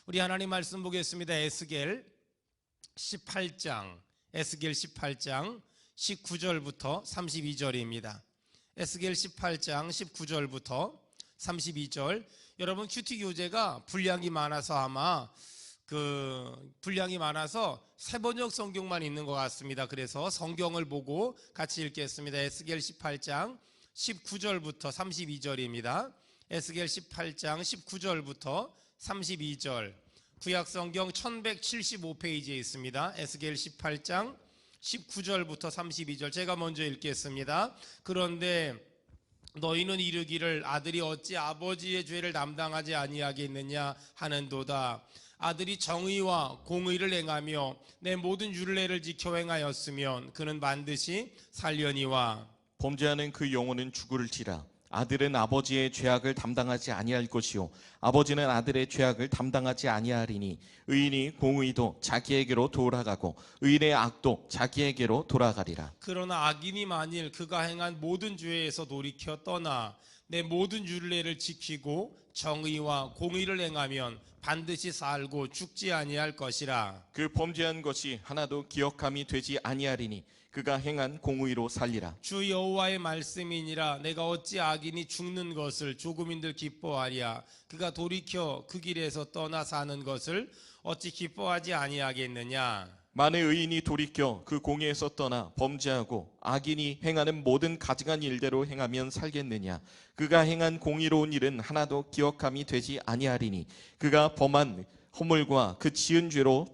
우리 하나님 말씀 보겠습니다. 에스겔 18장 19절부터 32절입니다. 에스겔 18장 19절부터 32절. 여러분 큐티 교재가 분량이 많아서 아마 분량이 많아서 세번역 성경만 있는 것 같습니다. 그래서 성경을 보고 같이 읽겠습니다. 에스겔 18장 19절부터 32절입니다. 에스겔 18장 19절부터 32절. 구약성경 1175페이지에 있습니다. 에스겔 18장 19절부터 32절. 제가 먼저 읽겠습니다. 그런데 너희는 이르기를 아들이 어찌 아버지의 죄를 담당하지 아니하겠느냐 하는도다. 아들이 정의와 공의를 행하며 내 모든 율례를 지켜 행하였으면 그는 반드시 살려니와. 범죄하는 그 영혼은 죽을지라. 아들은 아버지의 죄악을 담당하지 아니할 것이요 아버지는 아들의 죄악을 담당하지 아니하리니 의인이 공의도 자기에게로 돌아가고 의인의 악도 자기에게로 돌아가리라. 그러나 악인이 만일 그가 행한 모든 죄에서 돌이켜 떠나 내 모든 율례를 지키고 정의와 공의를 행하면 반드시 살고 죽지 아니할 것이라. 그 범죄한 것이 하나도 기억함이 되지 아니하리니 그가 행한 공의로 살리라. 주 여호와의 말씀이니라. 내가 어찌 악인이 죽는 것을 조금인들 기뻐하랴. 그가 돌이켜 그 길에서 떠나 사는 것을 어찌 기뻐하지 아니하겠느냐. 만일 의인이 돌이켜 그 공의에서 떠나 범죄하고 악인이 행하는 모든 가증한 일대로 행하면 살겠느냐. 그가 행한 공의로운 일은 하나도 기억함이 되지 아니하리니 그가 범한 허물과 그 지은 죄로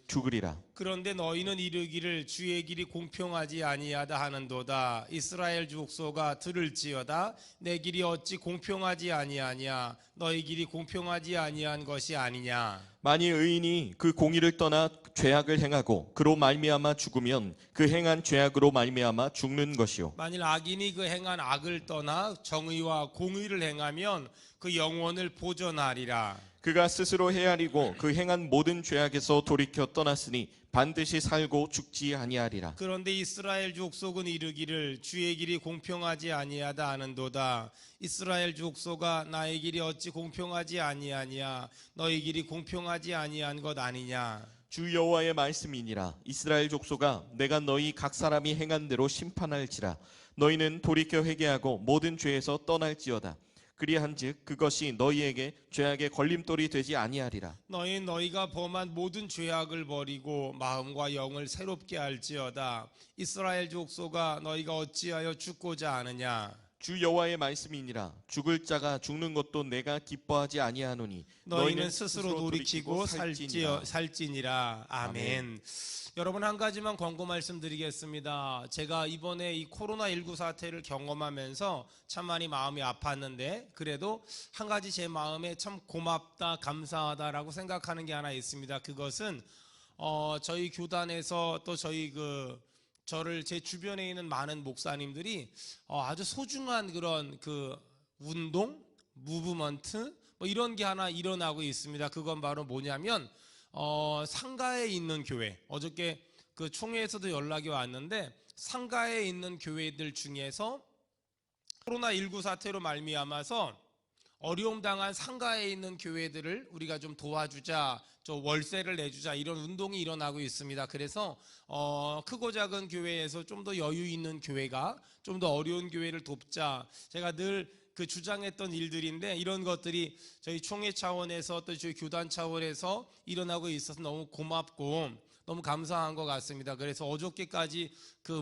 죽으리라. 그런데 너희는 이르기를 주의 길이 공평하지 아니하다 하는도다. 이스라엘 족속아 들을지어다. 내 길이 어찌 공평하지 아니하냐. 너희 길이 공평하지 아니한 것이 아니냐. 만일 의인이 그 공의를 떠나 죄악을 행하고 그로 말미암아 죽으면 그 행한 죄악으로 말미암아 죽는 것이요 만일 악인이 그 행한 악을 떠나 정의와 공의를 행하면 그 영혼을 보존하리라. 그가 스스로 헤아리고 그 행한 모든 죄악에서 돌이켜 떠났으니 반드시 살고 죽지 아니하리라. 그런데 이스라엘 족속은 이르기를 주의 길이 공평하지 아니하다 하는도다. 이스라엘 족속아 나의 길이 어찌 공평하지 아니하냐. 너희 길이 공평하지 아니한 것 아니냐. 주 여호와의 말씀이니라. 이스라엘 족속아 내가 너희 각 사람이 행한 대로 심판할지라. 너희는 돌이켜 회개하고 모든 죄에서 떠날지어다. 그리한즉 그것이 너희에게 죄악의 걸림돌이 되지 아니하리라. 너희가 범한 모든 죄악을 버리고 마음과 영을 새롭게 할지어다. 이스라엘 족속아 너희가 어찌하여 죽고자 하느냐. 주 여호와의 말씀이니라. 죽을 자가 죽는 것도 내가 기뻐하지 아니하노니 너희는 스스로 돌이키고 살지니라. 아멘. 여러분 한 가지만 권고 말씀드리겠습니다. 제가 이번에 이 코로나19 사태를 경험하면서 참 많이 마음이 아팠는데 그래도 한 가지 제 마음에 참 고맙다 감사하다라고 생각하는 게 하나 있습니다. 그것은 저희 교단에서 또 저를 제 주변에 있는 많은 목사님들이 아주 소중한 그런 운동, 무브먼트 뭐 이런 게 하나 일어나고 있습니다. 그건 바로 뭐냐면 상가에 있는 교회, 어저께 그 총회에서도 연락이 왔는데 상가에 있는 교회들 중에서 코로나19 사태로 말미암아서 어려움 당한 상가에 있는 교회들을 우리가 좀 도와주자, 좀 월세를 내주자 이런 운동이 일어나고 있습니다. 그래서 크고 작은 교회에서 좀 더 여유 있는 교회가 좀 더 어려운 교회를 돕자. 제가 늘 주장했던 일들인데 이런 것들이 저희 총회 차원에서 또 저희 교단 차원에서 일어나고 있어서 너무 고맙고 너무 감사한 것 같습니다. 그래서 어저께까지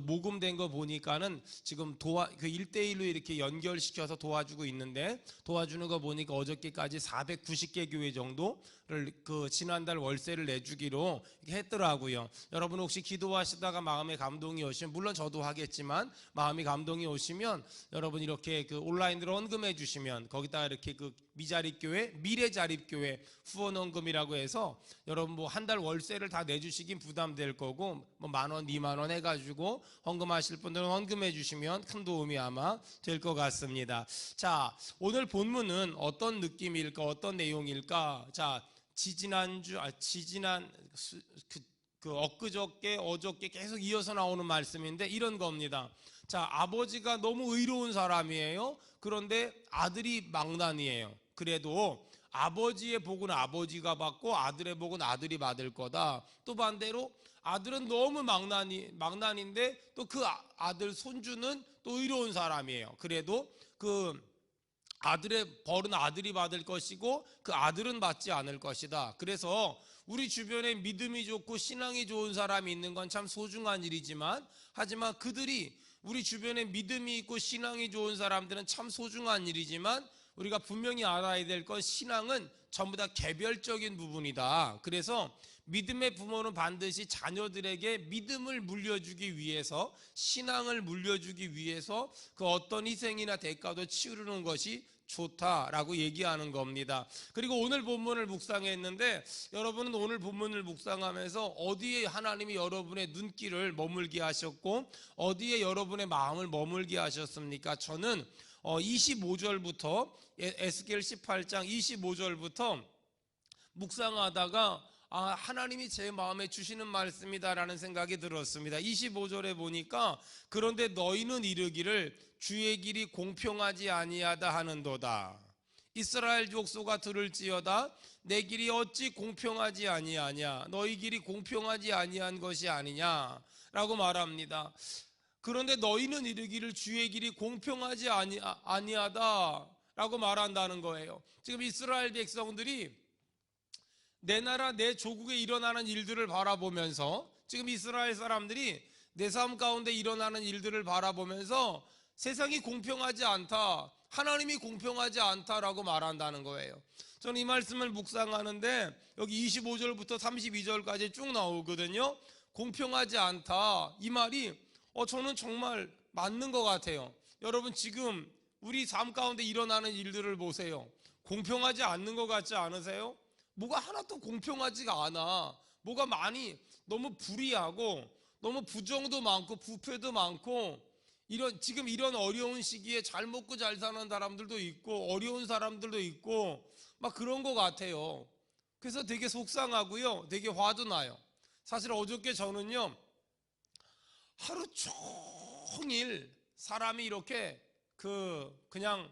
모금된 거 보니까는 지금 1대1로 이렇게 연결시켜서 도와주고 있는데 도와주는 거 보니까 어저께까지 490개 교회 정도를 지난달 월세를 내주기로 했더라고요. 여러분 혹시 기도하시다가 마음에 감동이 오시면 물론 저도 하겠지만 마음이 감동이 오시면 여러분 이렇게 온라인으로 헌금해 주시면 거기다가 이렇게 미자립교회, 미래자립교회 후원헌금이라고 해서 여러분 뭐 한 달 월세를 다 내주시긴 부담될 거고 뭐 10,000원, 20,000원 해가지고 헌금하실 분들은 헌금해 주시면 큰 도움이 아마 될 것 같습니다. 자, 오늘 본문은 어떤 느낌일까, 어떤 내용일까? 자, 엊그저께, 어저께 계속 이어서 나오는 말씀인데 이런 겁니다. 자, 아버지가 너무 의로운 사람이에요. 그런데 아들이 망난이에요. 그래도 아버지의 복은 아버지가 받고 아들의 복은 아들이 받을 거다. 또 반대로 아들은 너무 망난인데 또 그 아들 손주는 또 의로운 사람이에요. 그래도 그 아들의 벌은 아들이 받을 것이고 그 아들은 받지 않을 것이다. 그래서 우리 주변에 믿음이 좋고 신앙이 좋은 사람이 있는 건 참 소중한 일이지만, 하지만 그들이 우리 주변에 믿음이 있고 신앙이 좋은 사람들은 참 소중한 일이지만, 우리가 분명히 알아야 될 건 신앙은 전부 다 개별적인 부분이다. 그래서 믿음의 부모는 반드시 자녀들에게 믿음을 물려주기 위해서, 신앙을 물려주기 위해서 그 어떤 희생이나 대가도 치르는 것이 좋다라고 얘기하는 겁니다. 그리고 오늘 본문을 묵상했는데, 여러분은 오늘 본문을 묵상하면서 어디에 하나님이 여러분의 눈길을 머물게 하셨고 어디에 여러분의 마음을 머물게 하셨습니까? 저는 25절부터 에스겔 18장 25절부터 묵상하다가 하나님이 제 마음에 주시는 말씀이다라는 생각이 들었습니다. 25절에 보니까 그런데 너희는 이르기를 주의 길이 공평하지 아니하다 하는도다. 이스라엘 족속아 들을지어다. 내 길이 어찌 공평하지 아니하냐. 너희 길이 공평하지 아니한 것이 아니냐라고 말합니다. 그런데 너희는 이르기를 주의 길이 공평하지 아니하다라고 말한다는 거예요. 지금 이스라엘 백성들이 내 나라 내 조국에 일어나는 일들을 바라보면서, 지금 이스라엘 사람들이 내 삶 가운데 일어나는 일들을 바라보면서 세상이 공평하지 않다, 하나님이 공평하지 않다라고 말한다는 거예요. 저는 이 말씀을 묵상하는데 여기 25절부터 32절까지 쭉 나오거든요. 공평하지 않다, 이 말이 저는 정말 맞는 것 같아요. 여러분, 지금 우리 삶 가운데 일어나는 일들을 보세요. 공평하지 않는 것 같지 않으세요? 뭐가 하나도 공평하지가 않아. 뭐가 많이 너무 불의하고 너무 부정도 많고 부패도 많고, 지금 이런 어려운 시기에 잘 먹고 잘 사는 사람들도 있고 어려운 사람들도 있고 막 그런 것 같아요. 그래서 되게 속상하고요, 되게 화도 나요. 사실 어저께 저는요, 하루 종일 사람이 이렇게 그냥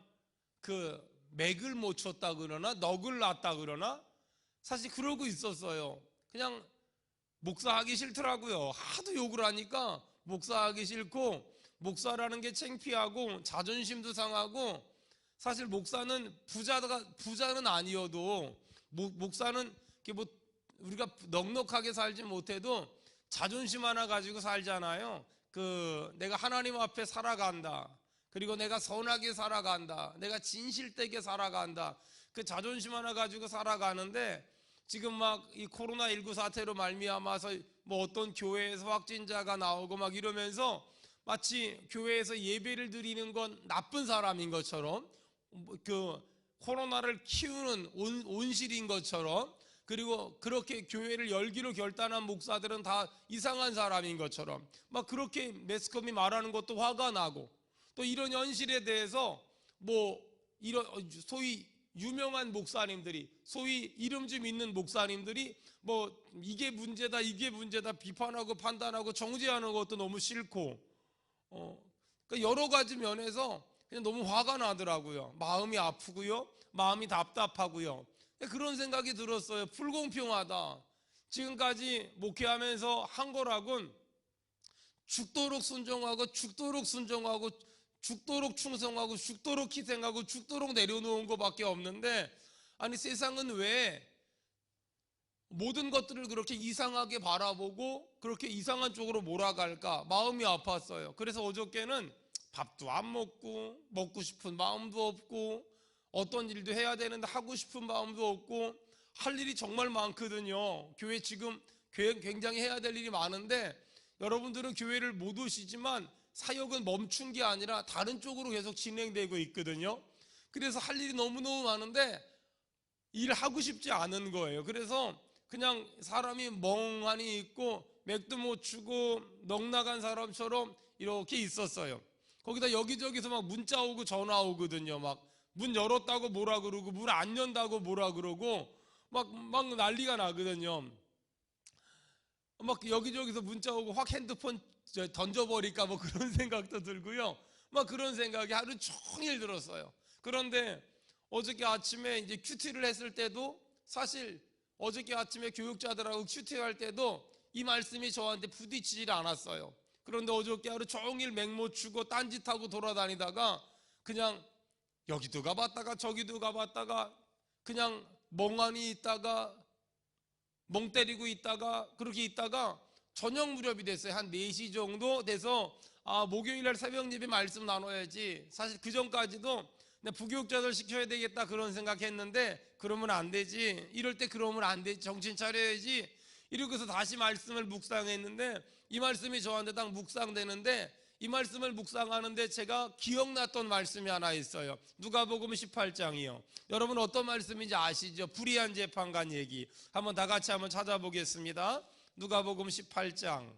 맥을 못 쳤다 그러나 넋을 놨다 그러나 사실 그러고 있었어요. 그냥 목사하기 싫더라고요. 하도 욕을 하니까 목사하기 싫고, 목사라는 게 창피하고 자존심도 상하고, 사실 목사는 부자는 아니어도 목사는 우리가 넉넉하게 살지 못해도 자존심 하나 가지고 살잖아요. 내가 하나님 앞에 살아간다, 그리고 내가 선하게 살아간다, 내가 진실되게 살아간다, 그 자존심 하나 가지고 살아가는데, 지금 막 이 코로나19 사태로 말미암아서 뭐 어떤 교회에서 확진자가 나오고 막 이러면서 마치 교회에서 예배를 드리는 건 나쁜 사람인 것처럼, 코로나를 키우는 온실인 것처럼, 그리고 그렇게 교회를 열기로 결단한 목사들은 다 이상한 사람인 것처럼 막 그렇게 매스컴이 말하는 것도 화가 나고, 또 이런 현실에 대해서 뭐 이런 소위 유명한 목사님들이, 소위 이름 좀 있는 목사님들이 뭐 이게 문제다 비판하고 판단하고 정죄하는 것도 너무 싫고, 그러니까 여러 가지 면에서 그냥 너무 화가 나더라고요. 마음이 아프고요, 마음이 답답하고요. 그런 생각이 들었어요. 불공평하다. 지금까지 목회하면서 한 거라곤 죽도록 순종하고 죽도록 순종하고 죽도록 충성하고 죽도록 희생하고 죽도록 내려놓은 것밖에 없는데, 아니 세상은 왜 모든 것들을 그렇게 이상하게 바라보고 그렇게 이상한 쪽으로 몰아갈까? 마음이 아팠어요. 그래서 어저께는 밥도 안 먹고 싶은 마음도 없고, 어떤 일도 해야 되는데 하고 싶은 마음도 없고, 할 일이 정말 많거든요. 교회 지금 굉장히 해야 될 일이 많은데, 여러분들은 교회를 못 오시지만 사역은 멈춘 게 아니라 다른 쪽으로 계속 진행되고 있거든요. 그래서 할 일이 너무너무 많은데 일하고 싶지 않은 거예요. 그래서 그냥 사람이 멍하니 있고 맥도 못 추고 넋나간 사람처럼 이렇게 있었어요. 거기다 여기저기서 막 문자 오고 전화 오거든요. 막 문 열었다고 뭐라 그러고 문 안 연다고 뭐라 그러고 막 난리가 나거든요. 막 여기저기서 문자 오고 확 핸드폰 던져버릴까 뭐 그런 생각도 들고요. 막 그런 생각이 하루 종일 들었어요. 그런데 어저께 아침에 이제 큐티를 했을 때도 사실 어저께 아침에 교육자들하고 큐티할 때도 이 말씀이 저한테 부딪히질 않았어요. 그런데 어저께 하루 종일 맹모 추고 딴짓하고 돌아다니다가 그냥 여기도 가봤다가 저기도 가봤다가 그냥 멍하니 있다가 멍 때리고 있다가 그렇게 있다가 저녁 무렵이 됐어요. 한 4시 정도 돼서 목요일날 새벽 예배 말씀 나눠야지. 사실 그 전까지도 부교육자들 시켜야 되겠다 그런 생각했는데 그러면 안 되지. 이럴 때 그러면 안 되지. 정신 차려야지. 이러고서 다시 말씀을 묵상했는데 이 말씀이 저한테 딱 묵상되는데 이 말씀을 묵상하는데 제가 기억났던 말씀이 하나 있어요. 누가복음 18장이요. 여러분 어떤 말씀인지 아시죠? 불의한 재판관 얘기. 한번 다 같이 한번 찾아보겠습니다. 누가복음 18장.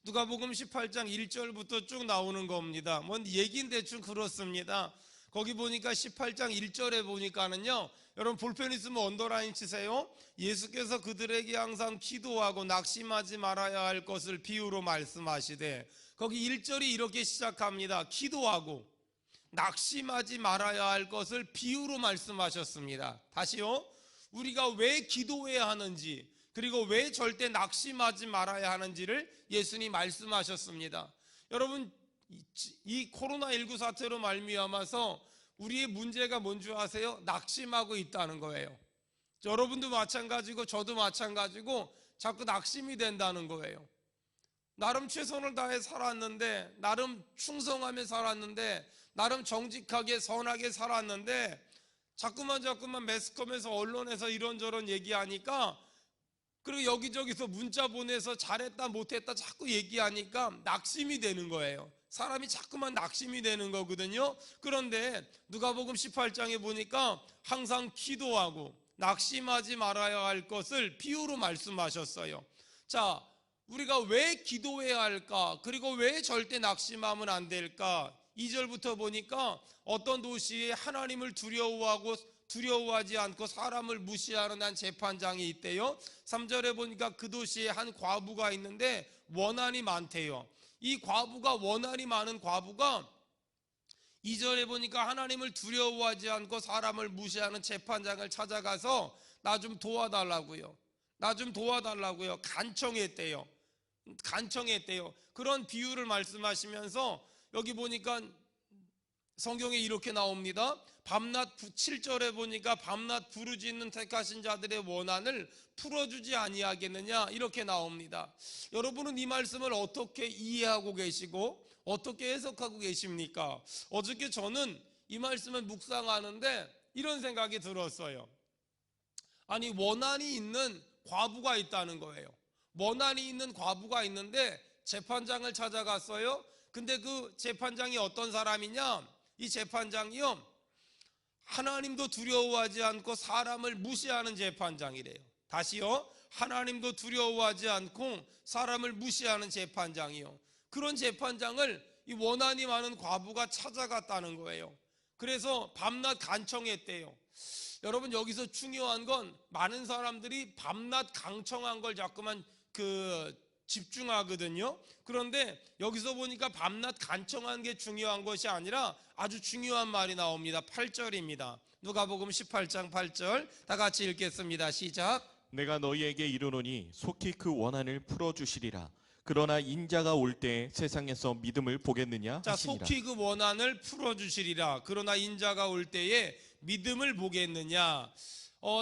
누가복음 18장 1절부터 쭉 나오는 겁니다. 뭔 얘기는 대충 그렇습니다. 거기 보니까 18장 1절에 보니까는요, 여러분 볼펜 있으면 언더라인 치세요. 예수께서 그들에게 항상 기도하고 낙심하지 말아야 할 것을 비유로 말씀하시되, 거기 1절이 이렇게 시작합니다. 기도하고 낙심하지 말아야 할 것을 비유로 말씀하셨습니다. 다시요. 우리가 왜 기도해야 하는지, 그리고 왜 절대 낙심하지 말아야 하는지를 예수님이 말씀하셨습니다. 여러분, 이 코로나19 사태로 말미암아서 우리의 문제가 뭔지 아세요? 낙심하고 있다는 거예요. 여러분도 마찬가지고 저도 마찬가지고 자꾸 낙심이 된다는 거예요. 나름 최선을 다해 살았는데, 나름 충성하며 살았는데, 나름 정직하게 선하게 살았는데 자꾸만 매스컴에서 언론에서 이런저런 얘기하니까, 그리고 여기저기서 문자 보내서 잘했다 못했다 자꾸 얘기하니까 낙심이 되는 거예요. 사람이 자꾸만 낙심이 되는 거거든요. 그런데 누가복음 18장에 보니까 항상 기도하고 낙심하지 말아야 할 것을 비유로 말씀하셨어요. 자, 우리가 왜 기도해야 할까? 그리고 왜 절대 낙심하면 안 될까? 2절부터 보니까 어떤 도시에 하나님을 두려워하지 않고 사람을 무시하는 한 재판장이 있대요. 3절에 보니까 그 도시에 한 과부가 있는데 원한이 많대요. 이 과부가 원한이 많은 과부가 2절에 보니까 하나님을 두려워하지 않고 사람을 무시하는 재판장을 찾아가서 나 좀 도와달라고요. 나 좀 도와달라고요. 간청했대요. 그런 비유를 말씀하시면서 여기 보니까 성경에 이렇게 나옵니다. 밤낮 7절에 보니까 밤낮 부르짖는 택하신 자들의 원한을 풀어주지 아니하겠느냐 이렇게 나옵니다. 여러분은 이 말씀을 어떻게 이해하고 계시고 어떻게 해석하고 계십니까? 어저께 저는 이 말씀을 묵상하는데 이런 생각이 들었어요. 아니, 원한이 있는 과부가 있다는 거예요. 원한이 있는 과부가 있는데 재판장을 찾아갔어요. 근데 그 재판장이 어떤 사람이냐? 이 재판장이요, 하나님도 두려워하지 않고 사람을 무시하는 재판장이래요. 다시요, 하나님도 두려워하지 않고 사람을 무시하는 재판장이요. 그런 재판장을 이 원한이 많은 과부가 찾아갔다는 거예요. 그래서 밤낮 간청했대요. 여러분, 여기서 중요한 건 많은 사람들이 밤낮 강청한 걸 자꾸만 집중하거든요. 그런데 여기서 보니까 밤낮 간청한 게 중요한 것이 아니라 아주 중요한 말이 나옵니다. 8절입니다. 누가복음 18장 8절 다 같이 읽겠습니다. 시작. 내가 너희에게 이르노니 속히 그 원한을 풀어주시리라. 그러나 인자가 올 때 세상에서 믿음을 보겠느냐 하시니라. 속히 그 원한을 풀어주시리라. 그러나 인자가 올 때에 믿음을 보겠느냐.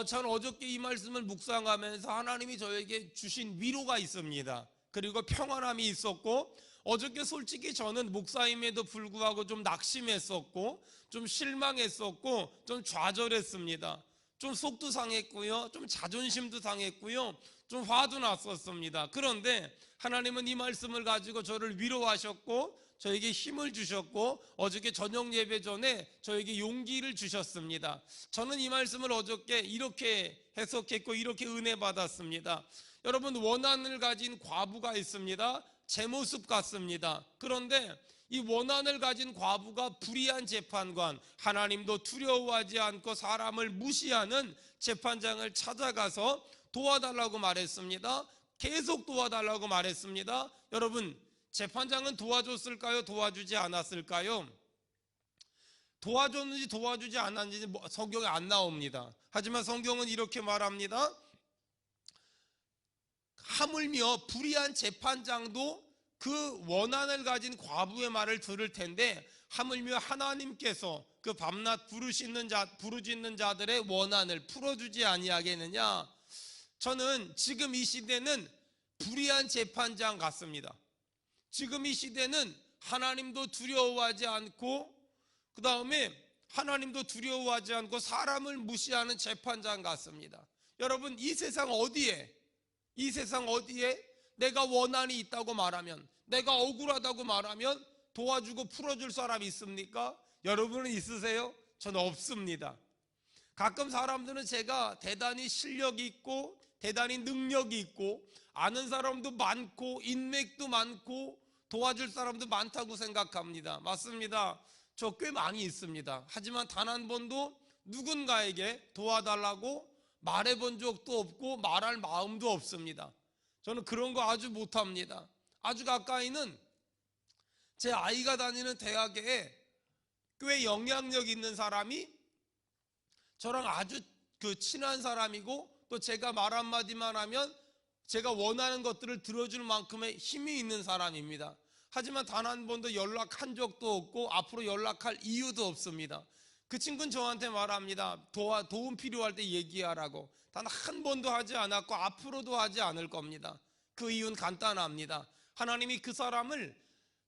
저는 어저께 이 말씀을 묵상하면서 하나님이 저에게 주신 위로가 있습니다. 그리고 평안함이 있었고, 어저께 솔직히 저는 목사임에도 불구하고 좀 낙심했었고, 좀 실망했었고, 좀 좌절했습니다. 좀 속도 상했고요, 좀 자존심도 상했고요, 좀 화도 났었습니다. 그런데 하나님은 이 말씀을 가지고 저를 위로하셨고 저에게 힘을 주셨고 어저께 저녁 예배 전에 저에게 용기를 주셨습니다. 저는 이 말씀을 어저께 이렇게 해석했고 이렇게 은혜 받았습니다. 여러분, 원한을 가진 과부가 있습니다. 제 모습 같습니다. 그런데 이 원한을 가진 과부가 불의한 재판관, 하나님도 두려워하지 않고 사람을 무시하는 재판장을 찾아가서 도와달라고 말했습니다. 계속 도와달라고 말했습니다. 여러분, 재판장은 도와줬을까요? 도와주지 않았을까요? 도와줬는지 도와주지 않았는지 성경에 안 나옵니다. 하지만 성경은 이렇게 말합니다. 하물며 불의한 재판장도 그 원한을 가진 과부의 말을 들을 텐데 하물며 하나님께서 그 밤낮 부르짖는 자들의 원한을 풀어주지 아니하겠느냐. 저는 지금 이 시대는 불의한 재판장 같습니다. 지금 이 시대는 하나님도 두려워하지 않고 그 다음에 하나님도 두려워하지 않고 사람을 무시하는 재판장 같습니다. 여러분, 이 세상 어디에 내가 원한이 있다고 말하면, 내가 억울하다고 말하면 도와주고 풀어줄 사람이 있습니까? 여러분은 있으세요? 저는 없습니다. 가끔 사람들은 제가 대단히 실력이 있고 대단히 능력이 있고 아는 사람도 많고 인맥도 많고 도와줄 사람도 많다고 생각합니다. 맞습니다. 저 꽤 많이 있습니다. 하지만 단 한 번도 누군가에게 도와달라고 말해본 적도 없고 말할 마음도 없습니다. 저는 그런 거 아주 못합니다. 아주 가까이는 제 아이가 다니는 대학에 꽤 영향력 있는 사람이 저랑 아주 친한 사람이고 또 제가 말 한마디만 하면 제가 원하는 것들을 들어줄 만큼의 힘이 있는 사람입니다. 하지만 단 한 번도 연락한 적도 없고 앞으로 연락할 이유도 없습니다. 그 친구는 저한테 말합니다. 도움 필요할 때 얘기하라고. 단 한 번도 하지 않았고 앞으로도 하지 않을 겁니다. 그 이유는 간단합니다. 하나님이 그 사람을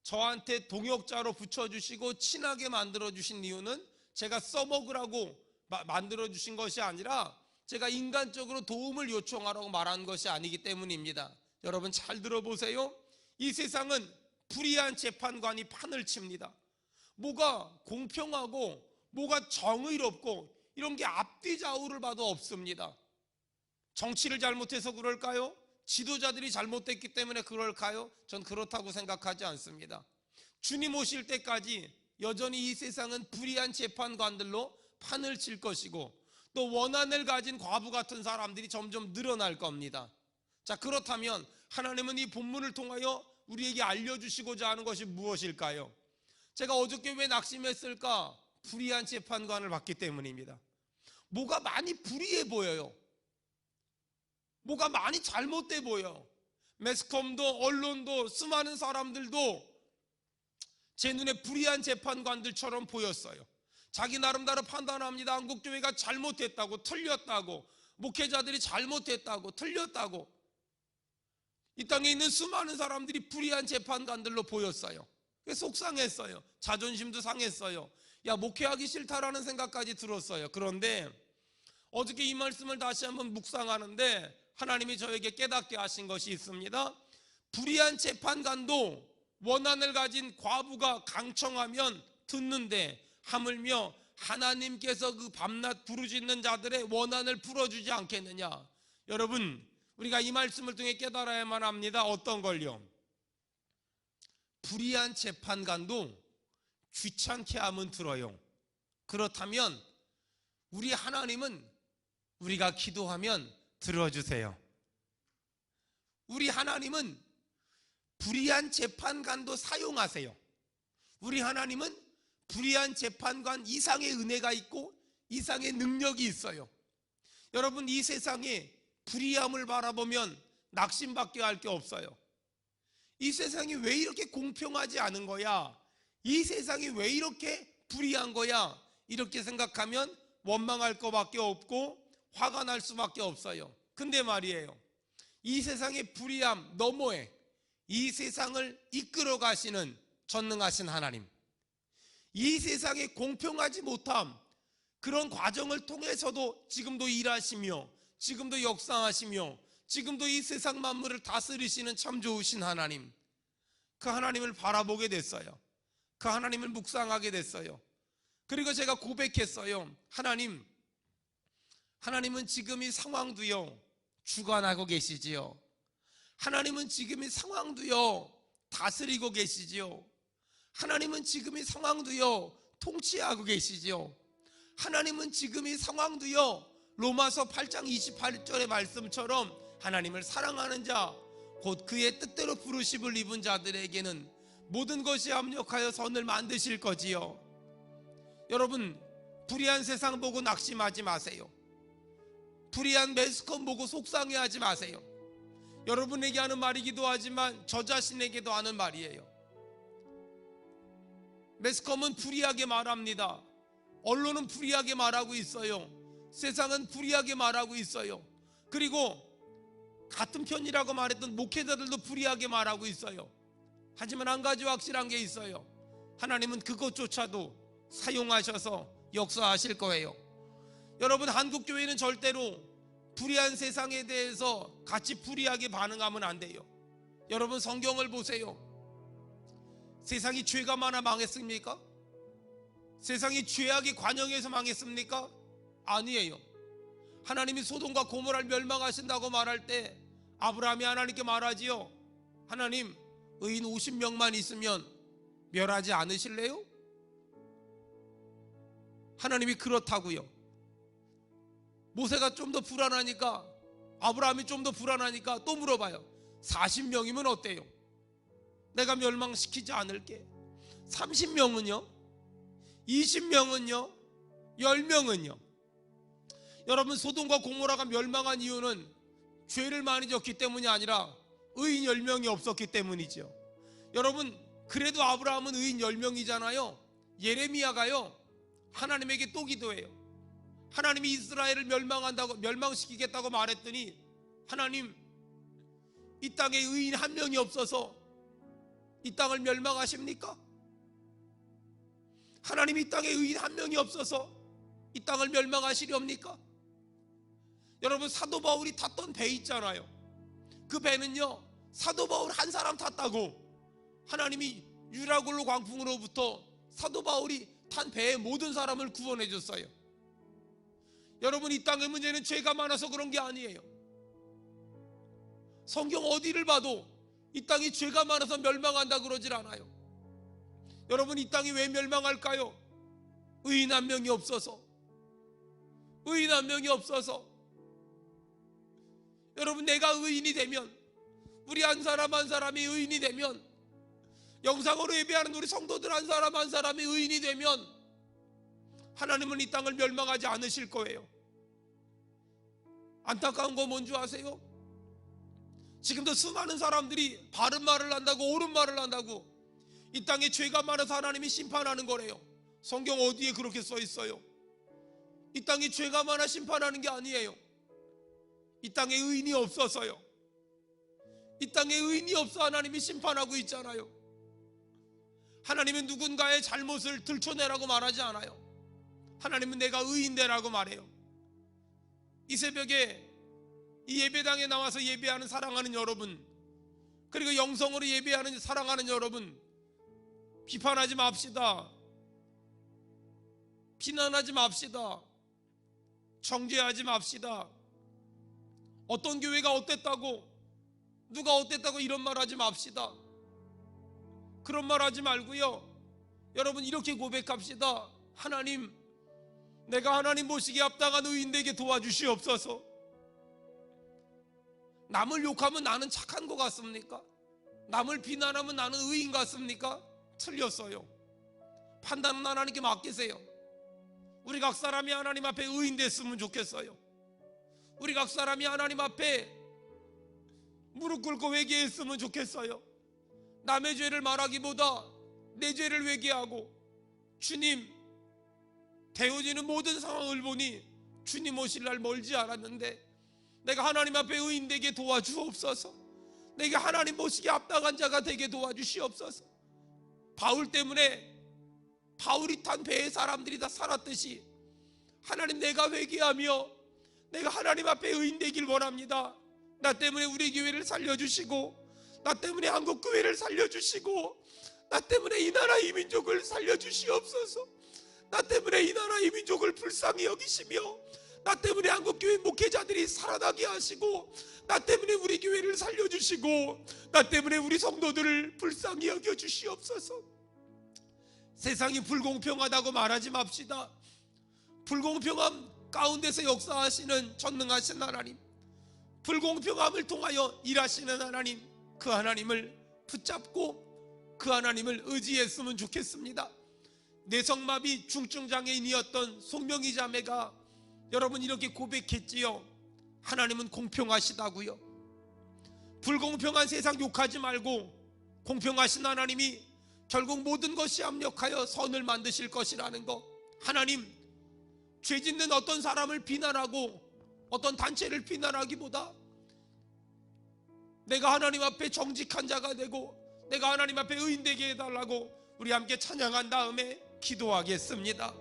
저한테 동역자로 붙여주시고 친하게 만들어주신 이유는 제가 써먹으라고 만들어주신 것이 아니라 제가 인간적으로 도움을 요청하라고 말한 것이 아니기 때문입니다. 여러분 잘 들어보세요. 이 세상은 불의한 재판관이 판을 칩니다. 뭐가 공평하고 뭐가 정의롭고 이런 게 앞뒤 좌우를 봐도 없습니다. 정치를 잘못해서 그럴까요? 지도자들이 잘못됐기 때문에 그럴까요? 전 그렇다고 생각하지 않습니다. 주님 오실 때까지 여전히 이 세상은 불의한 재판관들로 판을 칠 것이고 또 원한을 가진 과부 같은 사람들이 점점 늘어날 겁니다. 자, 그렇다면 하나님은 이 본문을 통하여 우리에게 알려주시고자 하는 것이 무엇일까요? 제가 어저께 왜 낙심했을까? 불의한 재판관을 봤기 때문입니다. 뭐가 많이 불의해 보여요. 뭐가 많이 잘못돼 보여. 매스컴도 언론도 수많은 사람들도 제 눈에 불의한 재판관들처럼 보였어요. 자기 나름대로 판단합니다. 한국교회가 잘못했다고, 틀렸다고, 목회자들이 잘못했다고, 틀렸다고. 이 땅에 있는 수많은 사람들이 불의한 재판관들로 보였어요. 그래서 속상했어요. 자존심도 상했어요. 야, 목회하기 싫다라는 생각까지 들었어요. 그런데 어저께 이 말씀을 다시 한번 묵상하는데 하나님이 저에게 깨닫게 하신 것이 있습니다. 불의한 재판관도 원한을 가진 과부가 강청하면 듣는데 하물며 하나님께서 그 밤낮 부르짖는 자들의 원한을 풀어주지 않겠느냐. 여러분, 우리가 이 말씀을 통해 깨달아야만 합니다. 어떤 걸요? 불의한 재판관도 귀찮게 하면 들어요. 그렇다면 우리 하나님은 우리가 기도하면 들어주세요. 우리 하나님은 불의한 재판관도 사용하세요. 우리 하나님은 불의한 재판관 이상의 은혜가 있고 이상의 능력이 있어요. 여러분, 이 세상에 불의함을 바라보면 낙심밖에 할 게 없어요. 이 세상이 왜 이렇게 공평하지 않은 거야? 이 세상이 왜 이렇게 불의한 거야? 이렇게 생각하면 원망할 것밖에 없고 화가 날 수밖에 없어요. 근데 말이에요, 이 세상의 불의함 너머에 이 세상을 이끌어 가시는 전능하신 하나님, 이 세상의 공평하지 못함, 그런 과정을 통해서도 지금도 일하시며 지금도 역사하시며 지금도 이 세상 만물을 다스리시는 참 좋으신 하나님, 그 하나님을 바라보게 됐어요. 그 하나님을 묵상하게 됐어요. 그리고 제가 고백했어요. 하나님은 지금 이 상황도요 주관하고 계시지요. 하나님은 지금 이 상황도요 다스리고 계시지요. 하나님은 지금 이 상황도요 통치하고 계시지요. 하나님은 지금 이 상황도요 로마서 8장 28절의 말씀처럼 하나님을 사랑하는 자 곧 그의 뜻대로 부르심을 입은 자들에게는 모든 것이 합력하여 선을 만드실 거지요. 여러분, 불의한 세상 보고 낙심하지 마세요. 불의한 매스컴 보고 속상해하지 마세요. 여러분에게 하는 말이기도 하지만 저 자신에게도 하는 말이에요. 매스컴은 불의하게 말합니다. 언론은 불의하게 말하고 있어요. 세상은 불의하게 말하고 있어요. 그리고 같은 편이라고 말했던 목회자들도 불의하게 말하고 있어요. 하지만 한 가지 확실한 게 있어요. 하나님은 그것조차도 사용하셔서 역사하실 거예요. 여러분, 한국교회는 절대로 불의한 세상에 대해서 같이 불의하게 반응하면 안 돼요. 여러분, 성경을 보세요. 세상이 죄가 많아 망했습니까? 세상이 죄악의 관영에서 망했습니까? 아니에요. 하나님이 소돔과 고모라를 멸망하신다고 말할 때 아브라함이 하나님께 말하지요. 하나님, 의인 50명만 있으면 멸하지 않으실래요? 하나님이 그렇다고요. 모세가 좀 더 불안하니까, 아브라함이 좀 더 불안하니까 또 물어봐요. 40명이면 어때요? 내가 멸망시키지 않을게. 30명은요? 20명은요? 10명은요? 여러분, 소돔과 고모라가 멸망한 이유는 죄를 많이 졌기 때문이 아니라 의인 10명이 없었기 때문이죠. 여러분, 그래도 아브라함은 의인 10명이잖아요. 예레미야가요, 하나님에게 또 기도해요. 하나님이 이스라엘을 멸망시키겠다고 말했더니, 하나님, 이 땅에 의인 한 명이 없어서 이 땅을 멸망하십니까? 하나님, 이 땅에 의인 한 명이 없어서 이 땅을 멸망하시렵니까? 여러분, 사도 바울이 탔던 배 있잖아요. 그 배는요, 사도 바울 한 사람 탔다고 하나님이 유라굴로 광풍으로부터 사도 바울이 탄 배의 모든 사람을 구원해 줬어요. 여러분, 이 땅의 문제는 죄가 많아서 그런 게 아니에요. 성경 어디를 봐도 이 땅이 죄가 많아서 멸망한다 그러질 않아요. 여러분, 이 땅이 왜 멸망할까요? 의인 한 명이 없어서. 의인 한 명이 없어서. 여러분, 내가 의인이 되면, 우리 한 사람 한 사람이 의인이 되면, 영상으로 예배하는 우리 성도들 한 사람 한 사람이 의인이 되면 하나님은 이 땅을 멸망하지 않으실 거예요. 안타까운 거 뭔지 아세요? 지금도 수많은 사람들이 바른 말을 한다고, 옳은 말을 한다고 이 땅에 죄가 많아서 하나님이 심판하는 거래요. 성경 어디에 그렇게 써 있어요? 이 땅에 죄가 많아 심판하는 게 아니에요. 이 땅에 의인이 없어서요. 이 땅에 의인이 없어 하나님이 심판하고 있잖아요. 하나님은 누군가의 잘못을 들춰내라고 말하지 않아요. 하나님은 내가 의인되라고 말해요. 이 새벽에 이 예배당에 나와서 예배하는 사랑하는 여러분, 그리고 영성으로 예배하는 사랑하는 여러분, 비판하지 맙시다. 비난하지 맙시다. 정죄하지 맙시다. 어떤 교회가 어땠다고, 누가 어땠다고 이런 말 하지 맙시다. 그런 말 하지 말고요, 여러분, 이렇게 고백합시다. 하나님, 내가 하나님 보시기에 합당한 의인 되게 도와주시옵소서. 남을 욕하면 나는 착한 것 같습니까? 남을 비난하면 나는 의인 같습니까? 틀렸어요. 판단은 하나님께 맡기세요. 우리 각 사람이 하나님 앞에 의인 됐으면 좋겠어요. 우리 각 사람이 하나님 앞에 무릎 꿇고 회개했으면 좋겠어요. 남의 죄를 말하기보다 내 죄를 회개하고, 주님, 되어지는 모든 상황을 보니 주님 오실 날 멀지 않았는데 내가 하나님 앞에 의인 되게 도와주옵소서. 내가 하나님 보시기에 합당한 자가 되게 도와주시옵소서. 바울 때문에 바울이 탄 배의 사람들이 다 살았듯이 하나님, 내가 회개하며 내가 하나님 앞에 의인 되길 원합니다. 나 때문에 우리 교회를 살려주시고, 나 때문에 한국 교회를 살려주시고, 나 때문에 이 나라 이 민족을 살려주시옵소서. 나 때문에 이 나라 이 민족을 불쌍히 여기시며, 나 때문에 한국 교회 목회자들이 살아나게 하시고, 나 때문에 우리 교회를 살려주시고, 나 때문에 우리 성도들을 불쌍히 여겨주시옵소서. 세상이 불공평하다고 말하지 맙시다. 불공평함 가운데서 역사하시는 전능하신 하나님, 불공평함을 통하여 일하시는 하나님, 그 하나님을 붙잡고 그 하나님을 의지했으면 좋겠습니다. 뇌성마비 중증장애인이었던 송명희 자매가 여러분 이렇게 고백했지요. 하나님은 공평하시다고요. 불공평한 세상 욕하지 말고 공평하신 하나님이 결국 모든 것이 합력하여 선을 만드실 것이라는 것. 하나님, 죄 짓는 어떤 사람을 비난하고 어떤 단체를 비난하기보다 내가 하나님 앞에 정직한 자가 되고 내가 하나님 앞에 의인 되게 해달라고 우리 함께 찬양한 다음에 기도하겠습니다.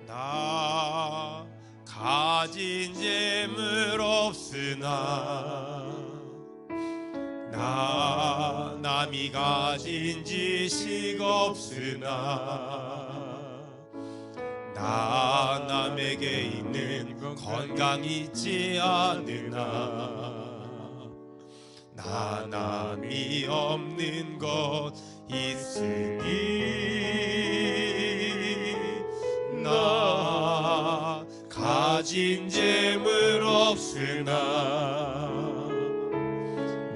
나 가진 재물 없으나 나 남이 가진 지식 없으나 나 남에게 있는 건강 있지 않으나 나 남이 없는 것 있으니 나 가진 재물 없으나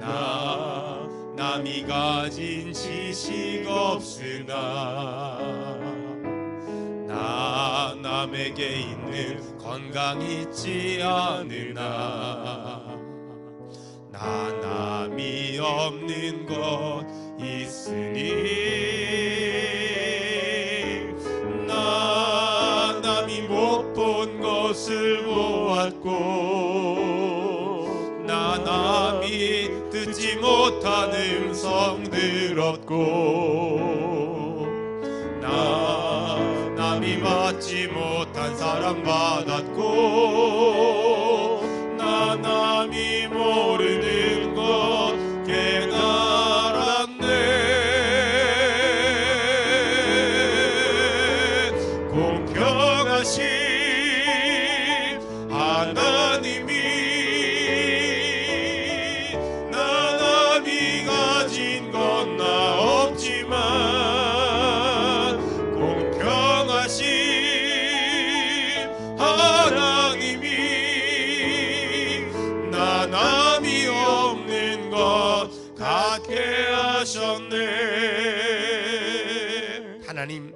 나 남이 가진 지식 없으나 나 남에게 있는 건강 있지 않으나 나 남이 없는 것 있으니 나 남이 못 본 것을 보았고 나 남이 듣지 못한 음성 들었고 나 남이 받지 못한 사랑 받았고 나 남이 모르는 것 깨달았네. 공평하신 하나님이 나 남이 가진 건 나 없지만 공평하신 하나님이 나 남이 없는 것 갖게 하셨네. 하나님,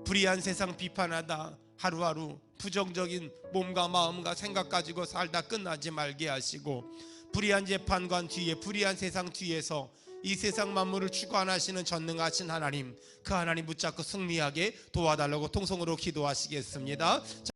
불의한 세상 비판하다 하루하루 부정적인 몸과 마음과 생각 가지고 살다 끝나지 말게 하시고 불의한 재판관 뒤에 불의한 세상 뒤에서 이 세상 만물을 주관하시는 전능하신 하나님, 그 하나님 붙잡고 승리하게 도와달라고 통성으로 기도하시겠습니다.